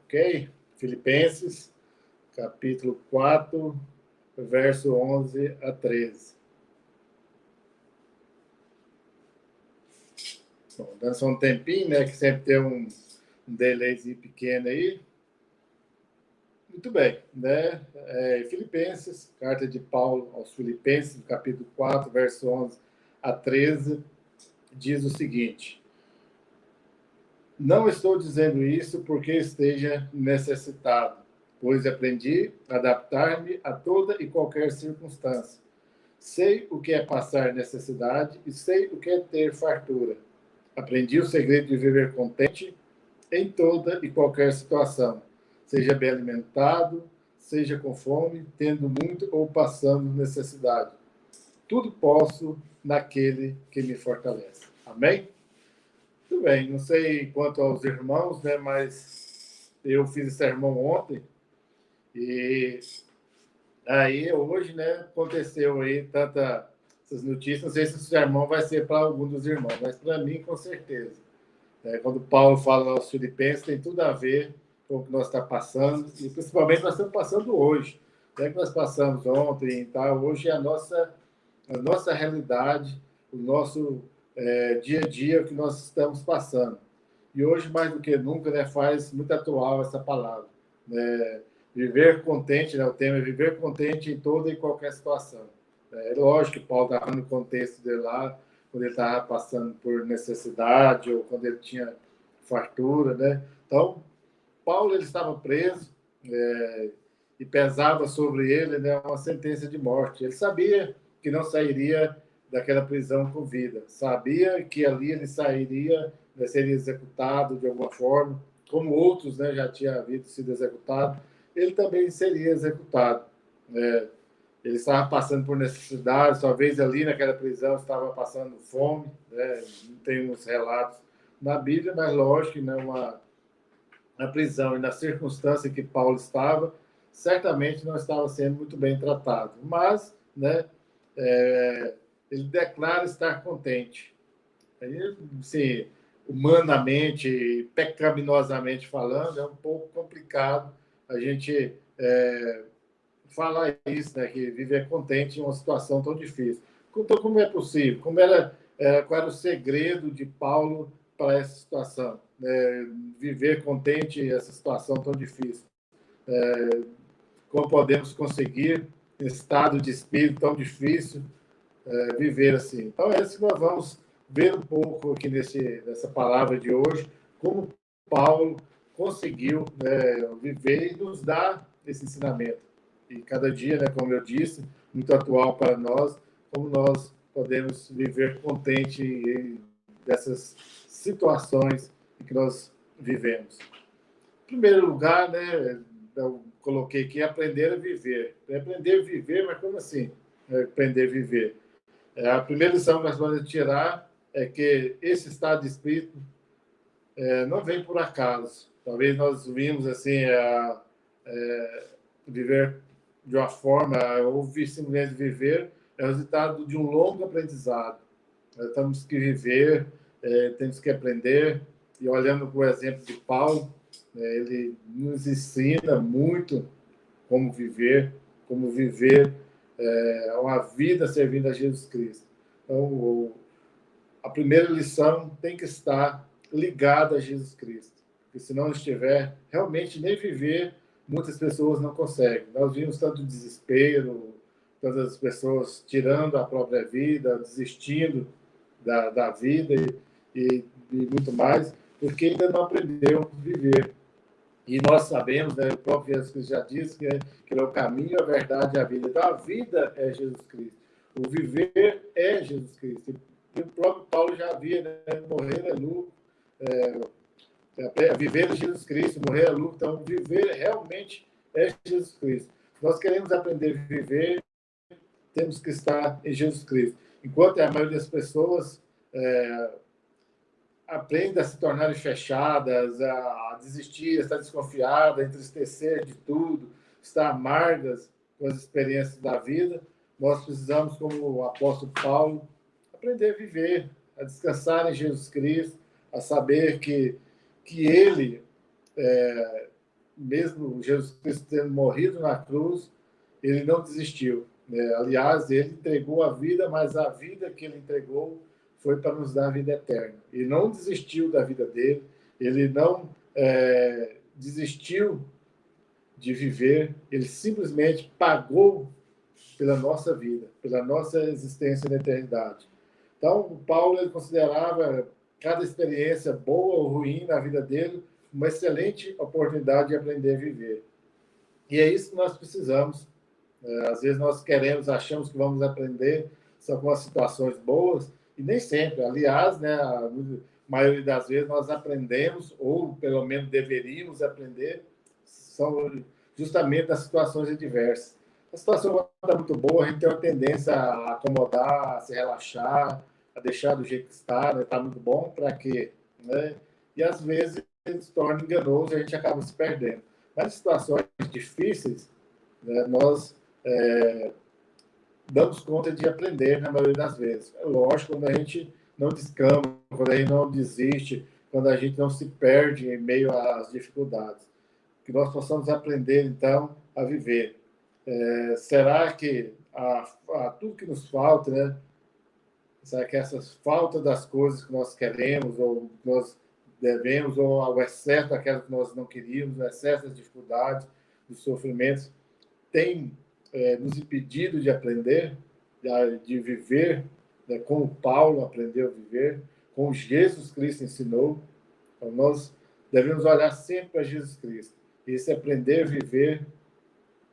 ok? Filipenses, capítulo 4, verso 11 a 13. Bom, dando só um tempinho, né, que sempre tem um delayzinho pequeno aí. Muito bem, né? Filipenses, carta de Paulo aos Filipenses, capítulo 4, verso 11 a 13, diz o seguinte: não estou dizendo isso porque esteja necessitado, pois aprendi a adaptar-me a toda e qualquer circunstância. Sei o que é passar necessidade e sei o que é ter fartura. Aprendi o segredo de viver contente em toda e qualquer situação, seja bem alimentado, seja com fome, tendo muito ou passando necessidade. Tudo posso naquele que me fortalece. Amém? Tudo bem, não sei quanto aos irmãos, né, mas eu fiz esse sermão ontem e aí hoje, né, aconteceu aí essas notícias. Não sei se o sermão vai ser para algum dos irmãos, mas para mim, com certeza. Quando Paulo fala aos Filipenses, tem tudo a ver com o que nós estamos passando, e principalmente nós estamos passando hoje. Não é que nós passamos ontem, tá? Hoje é a nossa realidade, o nosso dia a dia que nós estamos passando. E hoje, mais do que nunca, né, faz muito atual essa palavra. Né? Viver contente, né? O tema é viver contente em toda e qualquer situação. É lógico que Paulo estava no contexto dele lá, quando ele estava passando por necessidade ou quando ele tinha fartura, né? Então, Paulo ele estava preso e pesava sobre ele, né, uma sentença de morte. Ele sabia que não sairia daquela prisão com vida. Sabia que ali ele sairia, né, seria executado de alguma forma, como outros, né, já tinham sido executados. Ele também seria executado. Né? Ele estava passando por necessidade, talvez ali naquela prisão estava passando fome, né? Não tem uns relatos na Bíblia, mas lógico que na prisão e na circunstância que Paulo estava, certamente não estava sendo muito bem tratado. Mas, né, ele declara estar contente. Aí, assim, humanamente, pecaminosamente falando, é um pouco complicado a gente falar isso, né, que viver contente em uma situação tão difícil. Então, como é possível? Qual era o segredo de Paulo para essa situação? Viver contente em essa situação tão difícil. Como podemos conseguir, em estado de espírito tão difícil, viver assim? Então, é isso que nós vamos ver um pouco aqui nessa palavra de hoje, como Paulo conseguiu, né, viver e nos dar esse ensinamento. E cada dia, né, como eu disse, muito atual para nós, como nós podemos viver contente dessas situações que nós vivemos. Em primeiro lugar, né, eu coloquei aqui aprender a viver. Aprender a viver, mas como assim? Aprender a viver. A primeira lição que nós vamos tirar é que esse estado de espírito não vem por acaso. Talvez nós vimos assim viver de uma forma, ou simplesmente viver, é o resultado de um longo aprendizado. Nós temos que viver, temos que aprender, e olhando para o exemplo de Paulo, ele nos ensina muito como viver uma vida servindo a Jesus Cristo. Então, a primeira lição tem que estar ligada a Jesus Cristo, porque se não estiver, realmente nem viver, muitas pessoas não conseguem. Nós vimos tanto desespero, tantas pessoas tirando a própria vida, desistindo da vida e muito mais, porque ainda não aprendeu a viver. E nós sabemos, né, o próprio Jesus Cristo já disse que ele é o caminho, a verdade e a vida. Então, a vida é Jesus Cristo. O viver é Jesus Cristo. E o próprio Paulo já havia, né, morrer é lucro, viver é Jesus Cristo, morrer é lucro. Então, viver realmente é Jesus Cristo. Nós queremos aprender a viver, temos que estar em Jesus Cristo. Enquanto a maioria das pessoas aprende a se tornarem fechadas, a desistir, a estar desconfiada, a entristecer de tudo, estar amargas com as experiências da vida, nós precisamos, como o apóstolo Paulo, aprender a viver, a descansar em Jesus Cristo, a saber que Ele mesmo Jesus Cristo tendo morrido na cruz, ele não desistiu, né? Aliás, ele entregou a vida, mas a vida que ele entregou foi para nos dar a vida eterna. Ele não desistiu da vida dele, ele não desistiu de viver, ele simplesmente pagou pela nossa vida, pela nossa existência na eternidade. Então, o Paulo ele considerava cada experiência boa ou ruim na vida dele uma excelente oportunidade de aprender a viver. E é isso que nós precisamos. Às vezes nós queremos, achamos que vamos aprender só com as situações boas, e nem sempre. Aliás, né, a maioria das vezes nós aprendemos, ou pelo menos deveríamos aprender, são justamente das situações adversas. A situação está muito boa, a gente tem uma tendência a acomodar, a se relaxar, a deixar do jeito que está, né? Está muito bom, para quê? Né? E às vezes ele se torna enganoso e a gente acaba se perdendo. Nas situações difíceis, né, nós damos conta de aprender na maioria das vezes. É lógico, quando a gente não descama, quando a gente não desiste, quando a gente não se perde em meio às dificuldades. Que nós possamos aprender, então, a viver. Será que tudo que nos falta, né? Será que essas faltas das coisas que nós queremos, ou que nós devemos, ou o excesso daquelas que nós não queríamos, o excesso das dificuldades, dos sofrimentos, tem nos impedido de aprender, de viver, né, como Paulo aprendeu a viver, como Jesus Cristo ensinou? Então, nós devemos olhar sempre para Jesus Cristo. Esse aprender a viver,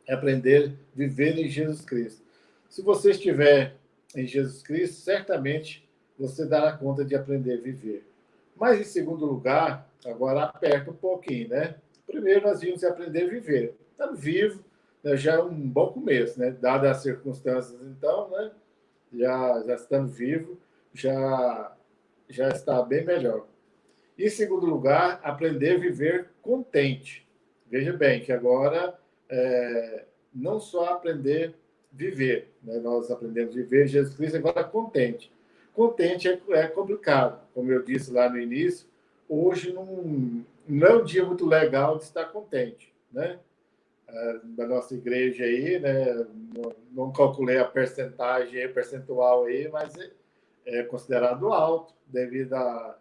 aprender a viver em Jesus Cristo. Se você estiver em Jesus Cristo, certamente você dará conta de aprender a viver. Mas, em segundo lugar, agora aperta um pouquinho, né? Primeiro, nós vimos aprender a viver. Estamos vivos, né? Já é um bom começo, né? Dadas as circunstâncias, então, né? Já estamos vivos, já está bem melhor. E, em segundo lugar, aprender a viver contente. Veja bem que agora não só aprender a viver, né? Nós aprendemos a viver Jesus Cristo, agora contente. Contente é complicado, como eu disse lá no início. Hoje não é um dia muito legal de estar contente, né? Da nossa igreja aí, né? Não calculei a percentagem, percentual aí, mas é considerado alto devido a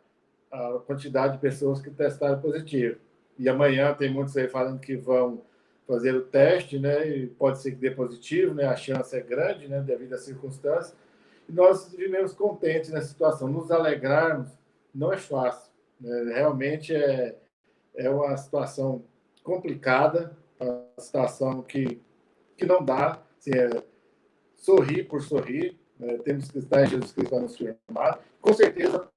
quantidade de pessoas que testaram positivo. E amanhã tem muitos aí falando que vão fazer o teste, né? E pode ser que dê positivo, né? A chance é grande, né? Devido às circunstâncias. E nós vivemos contentes nessa situação. Nos alegrarmos não é fácil, né? Realmente é uma situação complicada, uma situação que não dá, assim, sorrir por sorrir, né? Temos que estar em Jesus Cristo para nos firmar. Com certeza,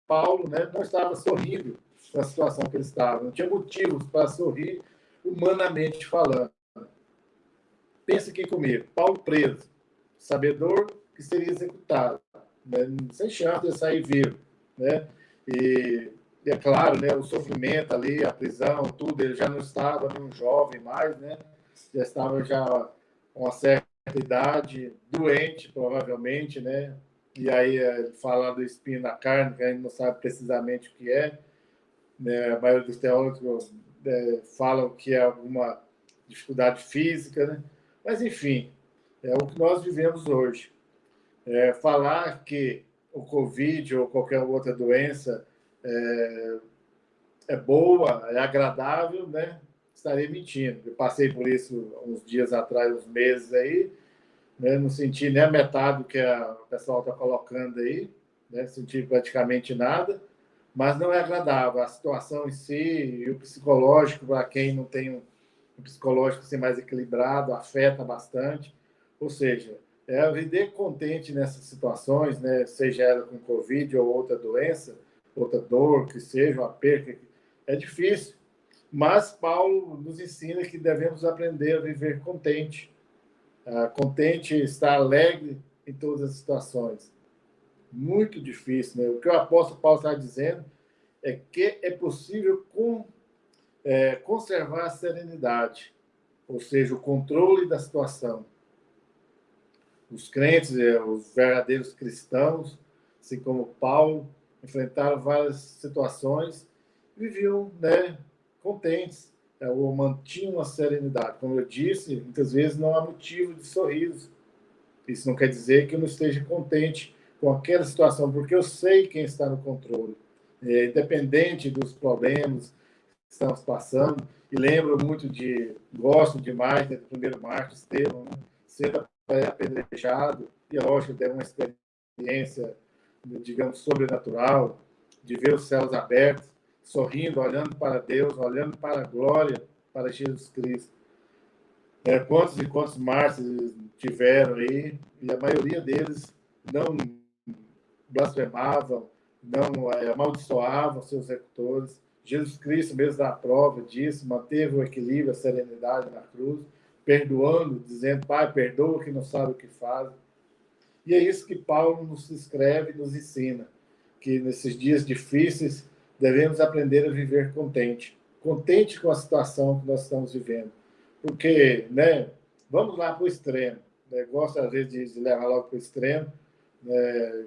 Paulo, né, não estava sorrindo com a situação que ele estava, não tinha motivos para sorrir, humanamente falando. Pensa aqui comigo, Paulo preso, sabedor que seria executado, né, sem chance de sair vivo, né? E é claro, né, o sofrimento ali, a prisão, tudo, ele já não estava um jovem mais, né? Já estava já com uma certa idade, doente, provavelmente, né? E aí fala do espinho na carne, que a gente não sabe precisamente o que é, né? A maioria dos teólogos falam que é alguma dificuldade física, né? Mas, enfim, é o que nós vivemos hoje. Falar que o Covid ou qualquer outra doença é boa, é agradável, né? Estaria mentindo. Eu passei por isso uns dias atrás, uns meses aí, né? Não senti nem a metade do que o pessoal está colocando aí, né? Senti praticamente nada, mas não é agradável. A situação em si e o psicológico, para quem não tem um psicológico assim, mais equilibrado, afeta bastante. Ou seja, viver contente nessas situações, né? Seja ela com Covid ou outra doença, outra dor, que seja uma perca, é difícil. Mas Paulo nos ensina que devemos aprender a viver contente, contente, estar alegre em todas as situações. Muito difícil, né? O que o apóstolo Paulo está dizendo é que é possível conservar a serenidade, ou seja, o controle da situação. Os crentes, os verdadeiros cristãos, assim como Paulo, enfrentaram várias situações e viviam, né, contentes, ou mantinha uma serenidade. Como eu disse, muitas vezes não há motivo de sorriso. Isso não quer dizer que eu não esteja contente com aquela situação, porque eu sei quem está no controle. Independente dos problemas que estamos passando, e lembro muito gosto demais do primeiro Marcos, Estevão, né? Sendo apedrejado, e lógico, teve uma experiência, digamos, sobrenatural, de ver os céus abertos, sorrindo, olhando para Deus, olhando para a glória, para Jesus Cristo. Quantos e quantos mártires tiveram aí, e a maioria deles não blasfemavam, não amaldiçoavam seus executores. Jesus Cristo, mesmo na prova disso, manteve o equilíbrio, a serenidade na cruz, perdoando, dizendo, Pai, perdoa que não sabe o que faz. E é isso que Paulo nos escreve e nos ensina, que nesses dias difíceis devemos aprender a viver contente. Contente com a situação que nós estamos vivendo. Porque, né, vamos lá para o extremo. Gosto, às vezes, de levar logo para o extremo.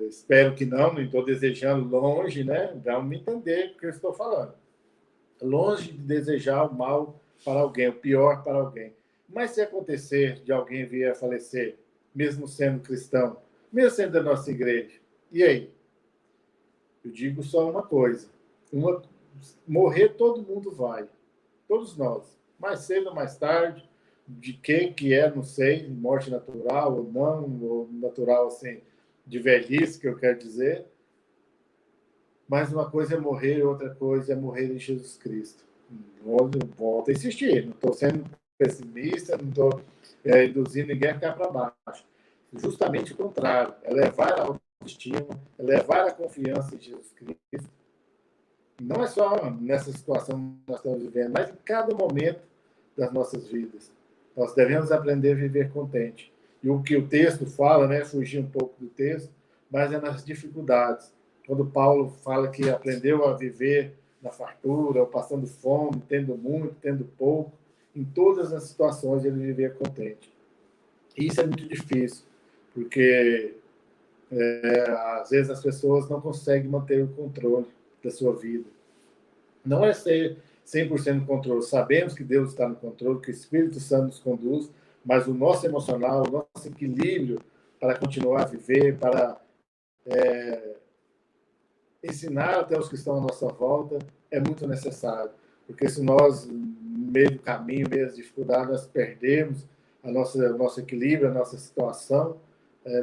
Espero que não estou desejando longe, né? Vamos me entender o que eu estou falando. Longe de desejar o mal para alguém, o pior para alguém. Mas se acontecer de alguém vir a falecer, mesmo sendo cristão, mesmo sendo da nossa igreja, e aí? Eu digo só uma coisa: morrer todo mundo vai, todos nós, mais cedo ou mais tarde, de quem que é, não sei, morte natural ou não, ou natural assim, de velhice, que eu quero dizer. Mas uma coisa é morrer, outra coisa é morrer em Jesus Cristo. Volto a insistir, não estou sendo pessimista, não estou induzindo ninguém a ficar para baixo. Justamente o contrário, é levar a autoestima, é levar a confiança em Jesus Cristo. Não é só nessa situação que nós estamos vivendo, mas em cada momento das nossas vidas. Nós devemos aprender a viver contente. E o que o texto fala, né, fugir um pouco do texto, mas é nas dificuldades. Quando Paulo fala que aprendeu a viver na fartura, ou passando fome, tendo muito, tendo pouco, em todas as situações ele vivia contente. E isso é muito difícil, porque às vezes as pessoas não conseguem manter o controle da sua vida. Não é ser 100% no controle. Sabemos que Deus está no controle, que o Espírito Santo nos conduz, mas o nosso emocional, o nosso equilíbrio para continuar a viver, para ensinar até os que estão à nossa volta, é muito necessário. Porque se nós, no meio do caminho, no meio das dificuldades, nós perdemos o nosso equilíbrio, a nossa situação,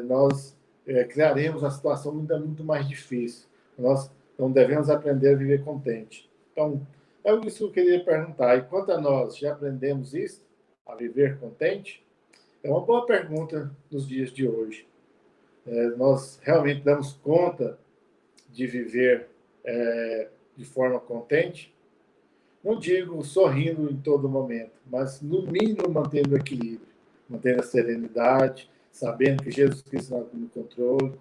nós criaremos uma situação ainda muito mais difícil. Nós então devemos aprender a viver contente. Então, é isso que eu queria perguntar. E quanto a nós, já aprendemos isso? A viver contente? É uma boa pergunta nos dias de hoje. Nós realmente damos conta de viver de forma contente? Não digo sorrindo em todo momento, mas no mínimo mantendo o equilíbrio, mantendo a serenidade, sabendo que Jesus Cristo está no controle.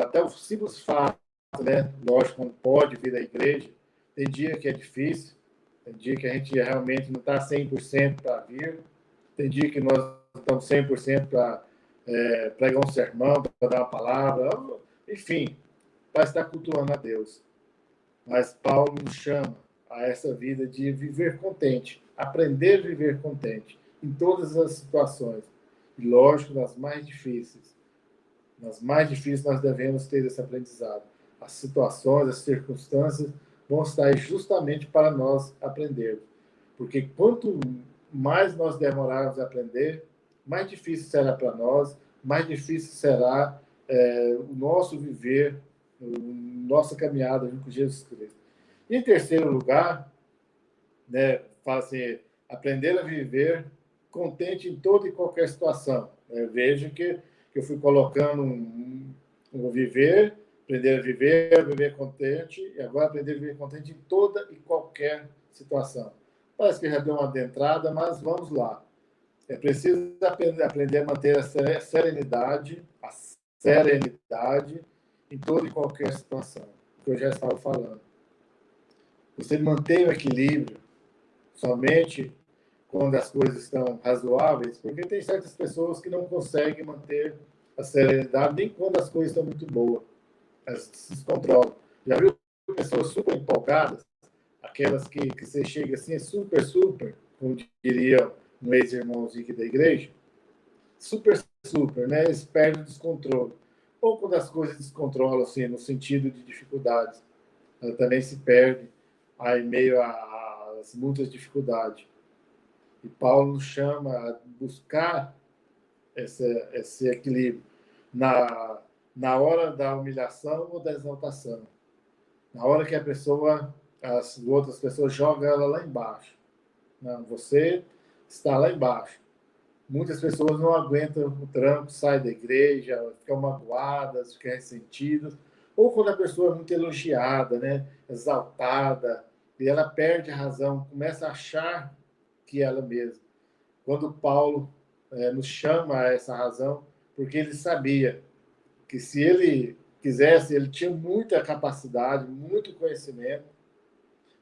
Até o simples fato, né? Lógico, não pode vir à igreja. Tem dia que é difícil, tem dia que a gente realmente não está 100% para vir, tem dia que nós estamos 100% para pregar um sermão, para dar uma palavra, enfim, para estar cultuando a Deus. Mas Paulo nos chama a essa vida de viver contente, aprender a viver contente em todas as situações. E, lógico, nas mais difíceis. Nas mais difíceis nós devemos ter esse aprendizado. As situações, as circunstâncias vão estar aí justamente para nós aprendermos. Porque quanto mais nós demorarmos a aprender, mais difícil será para nós, mais difícil será o nosso viver, nossa caminhada junto com Jesus Cristo. E, em terceiro lugar, né, fala assim, aprender a viver contente em toda e qualquer situação. Veja que eu fui colocando um viver, aprender a viver contente, e agora aprender a viver contente em toda e qualquer situação. Parece que já deu uma adentrada, mas vamos lá. É preciso aprender a manter a serenidade em toda e qualquer situação, que eu já estava falando. Você mantém o equilíbrio somente quando as coisas estão razoáveis, porque tem certas pessoas que não conseguem manter a serenidade nem quando as coisas estão muito boas. Elas se descontrolam. Já viu pessoas super empolgadas, aquelas que você chega assim, é super, super, como diria um ex-irmãozinho aqui da igreja, super, super, né? Eles perdem o descontrole. Ou quando as coisas descontrolam, assim, no sentido de dificuldades, ela também se perde aí meio às muitas dificuldades. E Paulo nos chama a buscar esse equilíbrio na hora da humilhação ou da exaltação. Na hora que a pessoa, as outras pessoas jogam ela lá embaixo. Não, você está lá embaixo. Muitas pessoas não aguentam o tranco, saem da igreja, ficam magoadas, ficam ressentidas. Ou quando a pessoa é muito elogiada, né, exaltada, e ela perde a razão, começa a achar que ela mesma. Quando Paulo nos chama a essa razão, porque ele sabia que se ele quisesse, ele tinha muita capacidade, muito conhecimento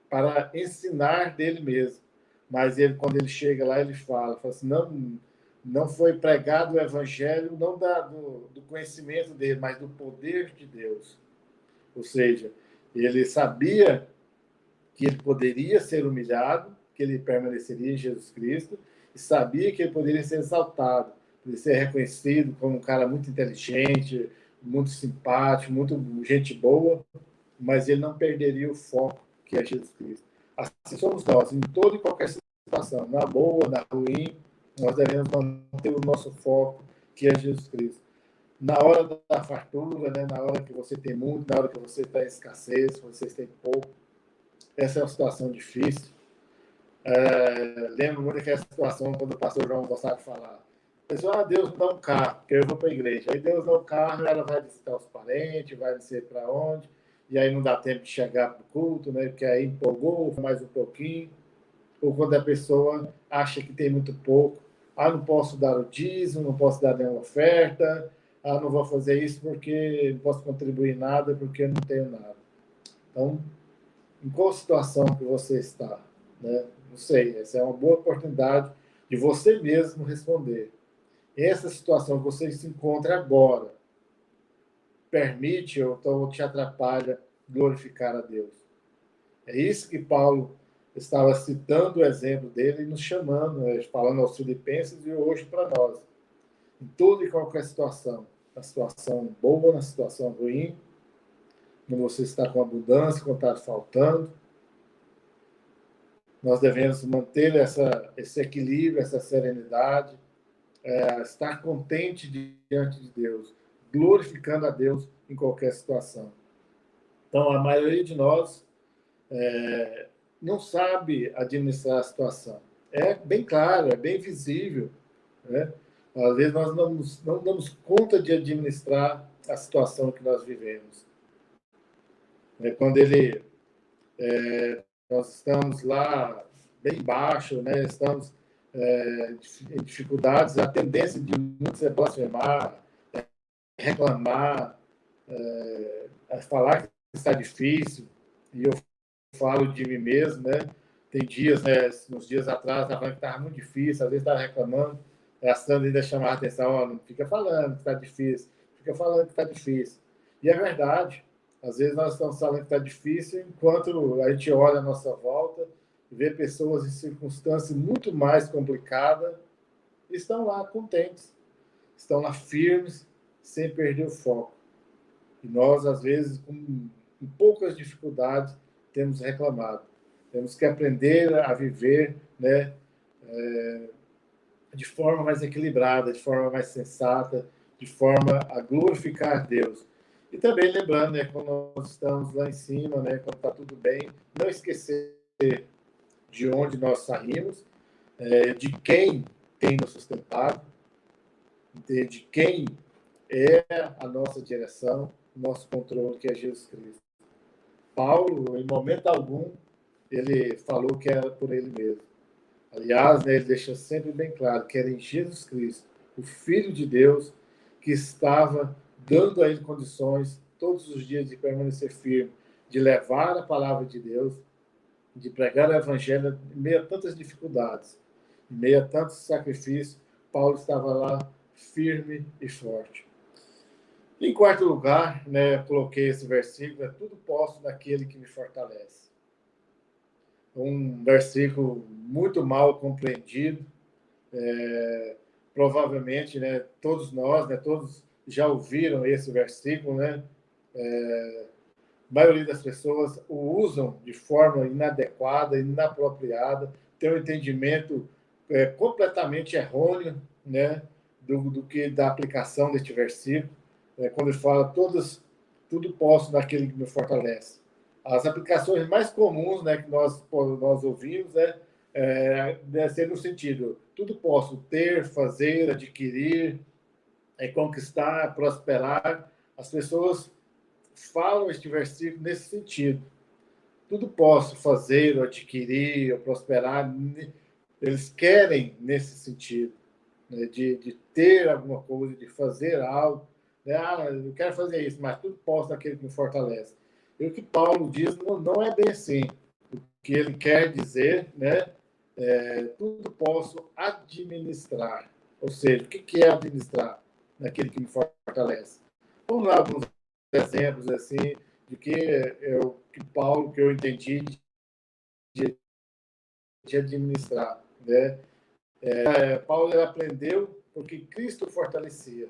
para ensinar dele mesmo. Mas ele, quando ele chega lá, ele fala assim, não foi pregado o evangelho não do conhecimento dele, mas do poder de Deus. Ou seja, ele sabia que ele poderia ser humilhado, que ele permaneceria em Jesus Cristo, e sabia que ele poderia ser exaltado, poderia ser reconhecido como um cara muito inteligente, muito simpático, muito gente boa, mas ele não perderia o foco que é Jesus Cristo. Assim somos nós, em toda e qualquer situação, na boa, na ruim, nós devemos manter o nosso foco, que é Jesus Cristo. Na hora da fartura, né, na hora que você tem muito, na hora que você está em escassez, vocês têm pouco, essa é uma situação difícil. Lembro muito daquela situação quando o pastor João gostava de falar. Pessoal, Deus me dá um carro, porque eu vou para a igreja. Aí Deus dá um carro, ela vai visitar os parentes, vai não sei para onde, e aí não dá tempo de chegar para o culto, né? Porque aí empolgou mais um pouquinho. Ou quando a pessoa acha que tem muito pouco, não posso dar o dízimo, não posso dar nenhuma oferta, não vou fazer isso porque não posso contribuir nada, porque eu não tenho nada. Então, em qual situação que você está? Né? Não sei, essa é uma boa oportunidade de você mesmo responder. Essa situação que você se encontra agora permite ou então te atrapalha glorificar a Deus? É isso que Paulo estava citando o exemplo dele e nos chamando, falando aos filipenses e hoje para nós. Em toda e qualquer situação, na situação boa, na situação ruim, quando você está com abundância, quando está faltando, nós devemos manter esse equilíbrio, essa serenidade, estar contente diante de Deus, glorificando a Deus em qualquer situação. Então, a maioria de nós não sabe administrar a situação. É bem claro, é bem visível. Né? Às vezes nós não damos conta de administrar a situação que nós vivemos. Quando nós estamos lá bem baixo, né? Estamos em dificuldades, a tendência de muitos é blasfemar, reclamar, falar que está difícil, e eu falo de mim mesmo, né? Tem dias, né, uns dias atrás, estava falando que estava muito difícil, às vezes estava reclamando, a Sandra ainda chamava a atenção, não fica falando que está difícil, fica falando que está difícil. E é verdade, às vezes nós estamos falando que está difícil, enquanto a gente olha à nossa volta, vê pessoas em circunstâncias muito mais complicadas, e estão lá contentes, estão lá firmes, sem perder o foco. E nós, às vezes, com poucas dificuldades, temos reclamado. Temos que aprender a viver, né, de forma mais equilibrada, de forma mais sensata, de forma a glorificar Deus. E também lembrando, né, quando nós estamos lá em cima, né, quando está tudo bem, não esquecer de onde nós saímos, de quem tem nos sustentado, de quem é a nossa direção, nosso controle, que é Jesus Cristo. Paulo, em momento algum, ele falou que era por ele mesmo. Aliás, né, ele deixa sempre bem claro que era em Jesus Cristo, o Filho de Deus, que estava dando a ele condições todos os dias de permanecer firme, de levar a palavra de Deus, de pregar o evangelho em meio a tantas dificuldades, em meio a tantos sacrifícios. Paulo estava lá firme e forte. Em quarto lugar, né, coloquei esse versículo: tudo posso naquele que me fortalece. um versículo muito mal compreendido. Provavelmente, né, todos nós, né, todos já ouviram esse versículo, né? A maioria das pessoas o usam de forma inadequada, inapropriada, tem um entendimento completamente errôneo, né, do que da aplicação deste versículo, quando ele fala tudo posso naquele que me fortalece. As aplicações mais comuns, né, que nós ouvimos, deve ser no sentido tudo posso ter, fazer, adquirir, conquistar, prosperar. As pessoas falam este versículo nesse sentido. Tudo posso fazer, ou adquirir, ou prosperar. Eles querem nesse sentido, né, de ter alguma coisa, de fazer algo. Né? Eu quero fazer isso, mas tudo posso naquele que me fortalece. E o que Paulo diz não é bem assim. O que ele quer dizer, né, tudo posso administrar. Ou seja, o que é administrar naquele que me fortalece? Vamos lá, alguns exemplos assim de que Paulo, que eu entendi de administrar, né? Paulo ele aprendeu porque Cristo fortalecia,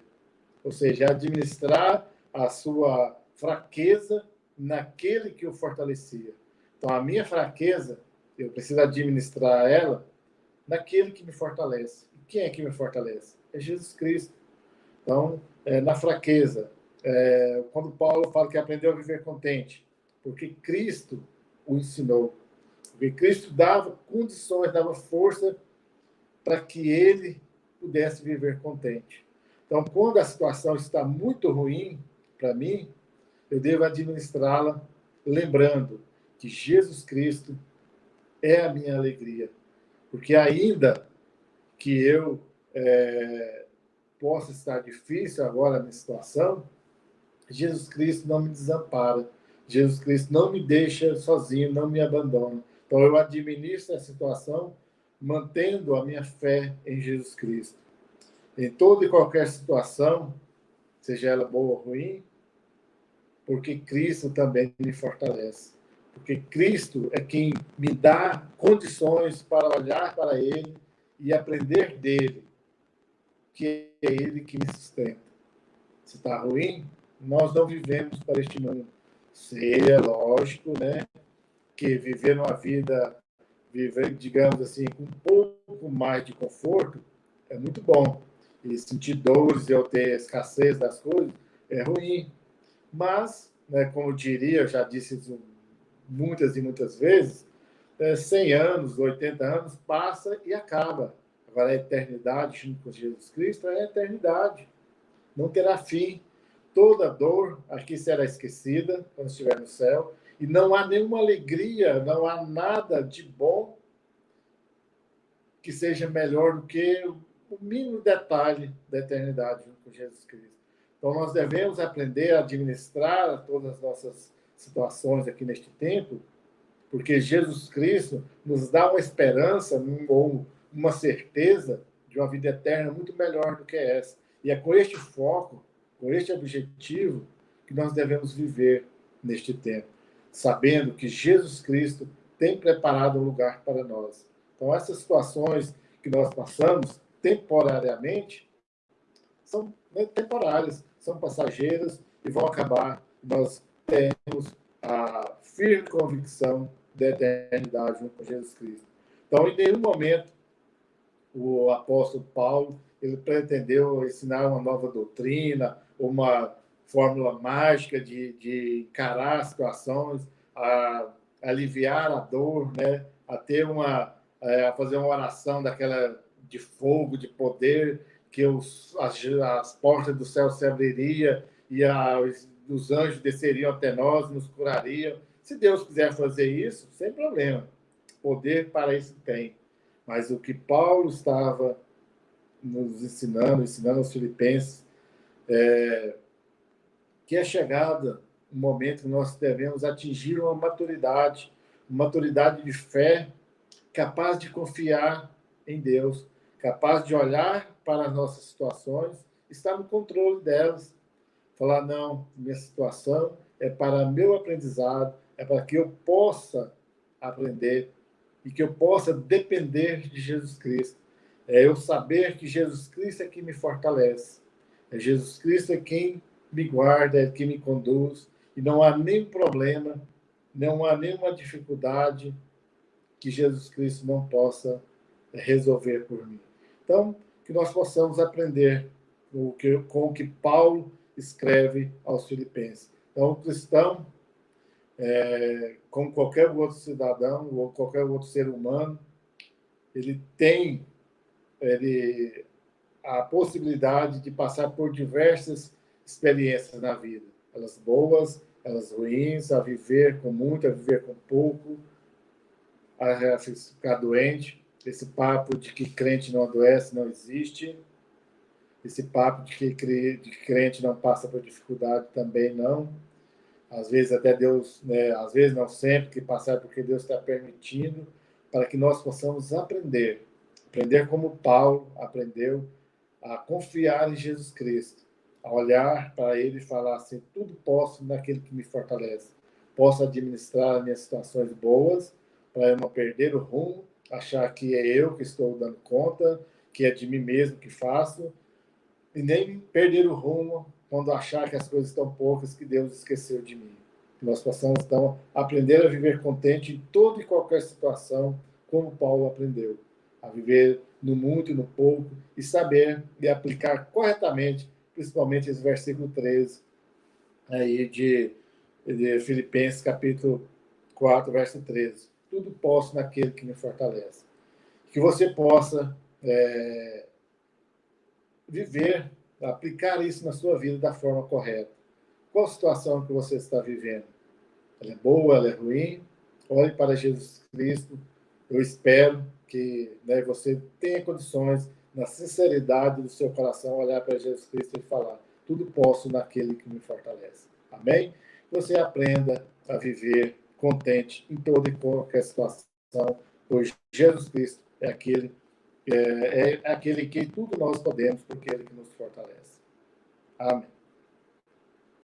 ou seja, administrar a sua fraqueza naquele que o fortalecia. Então, a minha fraqueza, eu preciso administrar ela naquele que me fortalece. E quem é que me fortalece? É Jesus Cristo. Então, na fraqueza, quando Paulo fala que aprendeu a viver contente, porque Cristo o ensinou, porque Cristo dava condições, dava força para que ele pudesse viver contente. Então, quando a situação está muito ruim para mim, eu devo administrá-la lembrando que Jesus Cristo é a minha alegria. Porque ainda que eu possa estar difícil agora na situação, Jesus Cristo não me desampara. Jesus Cristo não me deixa sozinho, não me abandona. Então eu administro a situação mantendo a minha fé em Jesus Cristo. Em toda e qualquer situação, seja ela boa ou ruim, porque Cristo também me fortalece. Porque Cristo é quem me dá condições para olhar para Ele e aprender dele, que é Ele que me sustenta. Se está ruim, nós não vivemos para este mundo. Seria lógico, né, que viver uma vida, viver, digamos assim, com um pouco mais de conforto é muito bom. E sentir dores e eu ter escassez das coisas é ruim. Mas, né, como eu diria, eu já disse isso muitas e muitas vezes, 100 anos, 80 anos, passa e acaba. Agora, a eternidade junto com Jesus Cristo é a eternidade. Não terá fim. Toda dor aqui será esquecida quando estiver no céu. E não há nenhuma alegria, não há nada de bom que seja melhor do que o mínimo detalhe da eternidade junto com Jesus Cristo. Então, nós devemos aprender a administrar todas as nossas situações aqui neste tempo, porque Jesus Cristo nos dá uma esperança ou uma certeza de uma vida eterna muito melhor do que essa. E é com este foco, com este objetivo, que nós devemos viver neste tempo, sabendo que Jesus Cristo tem preparado um lugar para nós. Então, essas situações que nós passamos temporariamente são temporárias, são passageiras e vão acabar. Nós temos a firme convicção da eternidade junto com Jesus Cristo. Então, em nenhum momento, o apóstolo Paulo ele pretendeu ensinar uma nova doutrina, uma fórmula mágica de encarar situações, a aliviar a dor, né? A ter a fazer uma oração daquela de fogo, de poder, que as portas do céu se abririam e os anjos desceriam até nós, nos curariam. Se Deus quiser fazer isso, sem problema. Poder para isso tem. Mas o que Paulo estava nos ensinando aos filipenses, que é chegada um momento que nós devemos atingir uma maturidade de fé, capaz de confiar em Deus, capaz de olhar para as nossas situações, estar no controle delas, falar, não, minha situação é para meu aprendizado, é para que eu possa aprender e que eu possa depender de Jesus Cristo. É eu saber que Jesus Cristo é quem me fortalece. É Jesus Cristo é quem me guarda, é quem me conduz. E não há nenhum problema, não há nenhuma dificuldade que Jesus Cristo não possa resolver por mim. Então, que nós possamos aprender com o que Paulo escreve aos Filipenses. Então, o cristão, como qualquer outro cidadão ou qualquer outro ser humano, ele tem a possibilidade de passar por diversas experiências na vida. Elas boas, elas ruins, a viver com muito, a viver com pouco, a ficar doente. Esse papo de que crente não adoece não existe. Esse papo de que crente não passa por dificuldade também não. Às vezes até Deus, né, às vezes não sempre, que passar porque Deus está permitindo, para que nós possamos aprender como Paulo aprendeu a confiar em Jesus Cristo, a olhar para Ele e falar assim: tudo posso naquele que me fortalece. Posso administrar as minhas situações boas para eu não perder o rumo, achar que é eu que estou dando conta, que é de mim mesmo que faço, e nem perder o rumo quando achar que as coisas estão poucas, que Deus esqueceu de mim. Que nós possamos, então, aprender a viver contente em toda e qualquer situação, como Paulo aprendeu. A viver no muito e no pouco, e saber e aplicar corretamente, principalmente esse versículo 13 aí de Filipenses, capítulo 4, verso 13. Tudo posso naquele que me fortalece. Que você possa viver, aplicar isso na sua vida da forma correta. Qual situação que você está vivendo? Ela é boa, ela é ruim? Olhe para Jesus Cristo. Eu espero que, né, você tenha condições, na sinceridade do seu coração, olhar para Jesus Cristo e falar: tudo posso naquele que me fortalece. Amém? Você aprenda a viver contente em toda e qualquer situação, pois Jesus Cristo é aquele que tudo nós podemos, porque é Ele que nos fortalece. Amém.